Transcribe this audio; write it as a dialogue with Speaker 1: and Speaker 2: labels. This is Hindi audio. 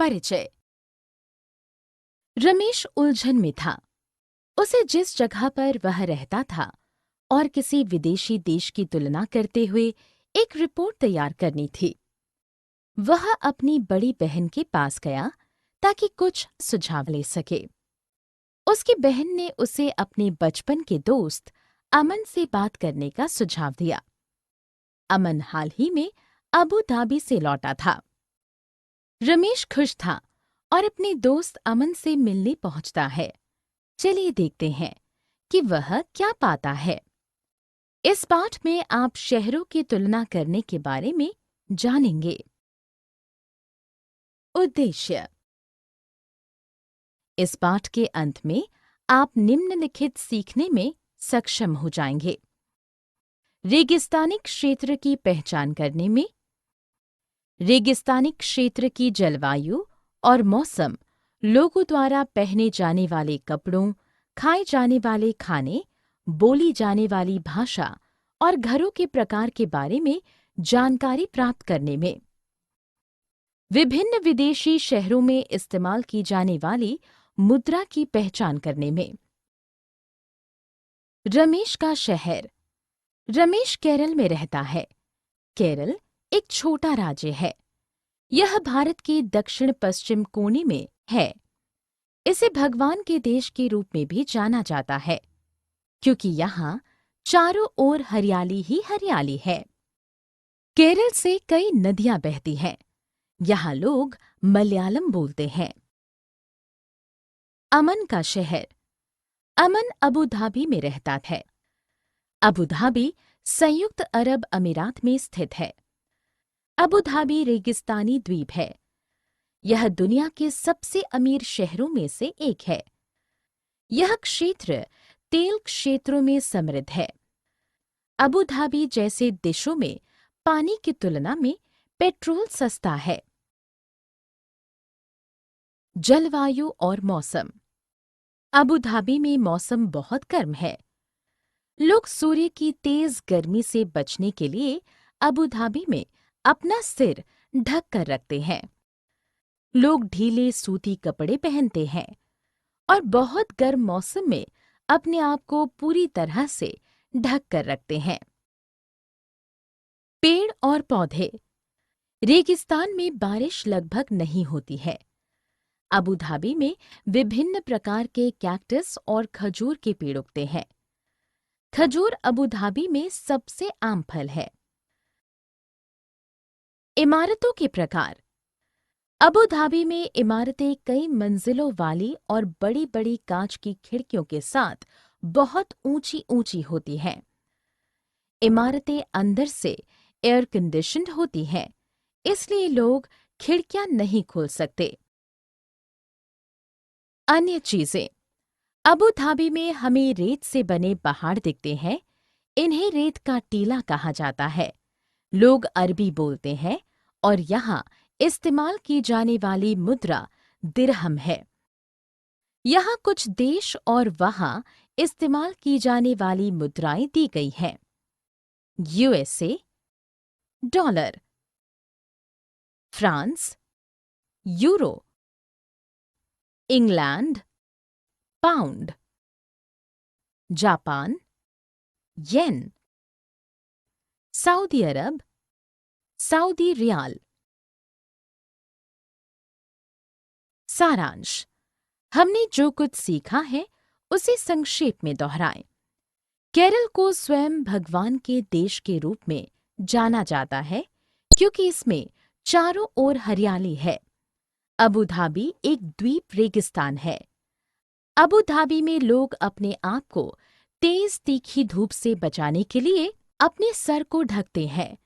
Speaker 1: परिचय। रमेश उलझन में था। उसे जिस जगह पर वह रहता था और किसी विदेशी देश की तुलना करते हुए एक रिपोर्ट तैयार करनी थी। वह अपनी बड़ी बहन के पास गया ताकि कुछ सुझाव ले सके। उसकी बहन ने उसे अपने बचपन के दोस्त अमन से बात करने का सुझाव दिया। अमन हाल ही में अबू धाबी से लौटा था। रमेश खुश था और अपने दोस्त अमन से मिलने पहुंचता है। चलिए देखते हैं कि वह क्या पाता है। इस पाठ में आप शहरों की तुलना करने के बारे में जानेंगे। उद्देश्य। इस पाठ के अंत में आप निम्नलिखित सीखने में सक्षम हो जाएंगे। रेगिस्तानी क्षेत्र की पहचान करने में, रेगिस्तानी क्षेत्र की जलवायु और मौसम, लोगों द्वारा पहने जाने वाले कपड़ों, खाए जाने वाले खाने, बोली जाने वाली भाषा और घरों के प्रकार के बारे में जानकारी प्राप्त करने में, विभिन्न विदेशी शहरों में इस्तेमाल की जाने वाली मुद्रा की पहचान करने में। रमेश का शहर। रमेश केरल में रहता है। केरल एक छोटा राज्य है। यह भारत के दक्षिण पश्चिम कोने में है। इसे भगवान के देश के रूप में भी जाना जाता है क्योंकि यहाँ चारों ओर हरियाली ही हरियाली है। केरल से कई नदियां बहती हैं। यहाँ लोग मलयालम बोलते हैं। अमन का शहर। अमन अबू धाबी में रहता है। अबू धाबी संयुक्त अरब अमीरात में स्थित है। अबू धाबी रेगिस्तानी द्वीप है। यह दुनिया के सबसे अमीर शहरों में से एक है। यह क्षेत्र तेल क्षेत्रों में समृद्ध है। अबू धाबी जैसे देशों में पानी की तुलना में पेट्रोल सस्ता है। जलवायु और मौसम। अबू धाबी में मौसम बहुत गर्म है। लोग सूर्य की तेज गर्मी से बचने के लिए अबू धाबी में अपना सिर ढक कर रखते हैं। लोग ढीले सूती कपड़े पहनते हैं और बहुत गर्म मौसम में अपने आप को पूरी तरह से ढक कर रखते हैं। पेड़ और पौधे। रेगिस्तान में बारिश लगभग नहीं होती है। अबू धाबी में विभिन्न प्रकार के कैक्टस और खजूर के पेड़ उगते हैं। खजूर अबू धाबी में सबसे आम फल है। इमारतों के प्रकार। अबू धाबी में इमारतें कई मंजिलों वाली और बड़ी-बड़ी कांच की खिड़कियों के साथ बहुत ऊंची-ऊंची होती हैं। इमारतें अंदर से एयर कंडीशन्ड होती हैं, इसलिए लोग खिड़कियां नहीं खोल सकते। अन्य चीजें। अबू धाबी में हमें रेत से बने पहाड़ दिखते हैं। इन्हें रेत का टीला कहा जाता है। लोग अरबी बोलते हैं और यहाँ इस्तेमाल की जाने वाली मुद्रा दिरहम है। यहाँ कुछ देश और वहाँ इस्तेमाल की जाने वाली मुद्राएं दी गई हैं। USA dollar, France euro, England pound, Japan yen, Saudi Arab Saudi riyal. सारांश। हमने जो कुछ सीखा है उसे संक्षेप में दोहराएं। केरल को स्वयं भगवान के देश के रूप में जाना जाता है क्योंकि इसमें चारों ओर हरियाली है। अबू धाबी एक द्वीप रेगिस्तान है। अबू धाबी में लोग अपने आप को तेज तीखी धूप से बचाने के लिए अपने सर को ढकते हैं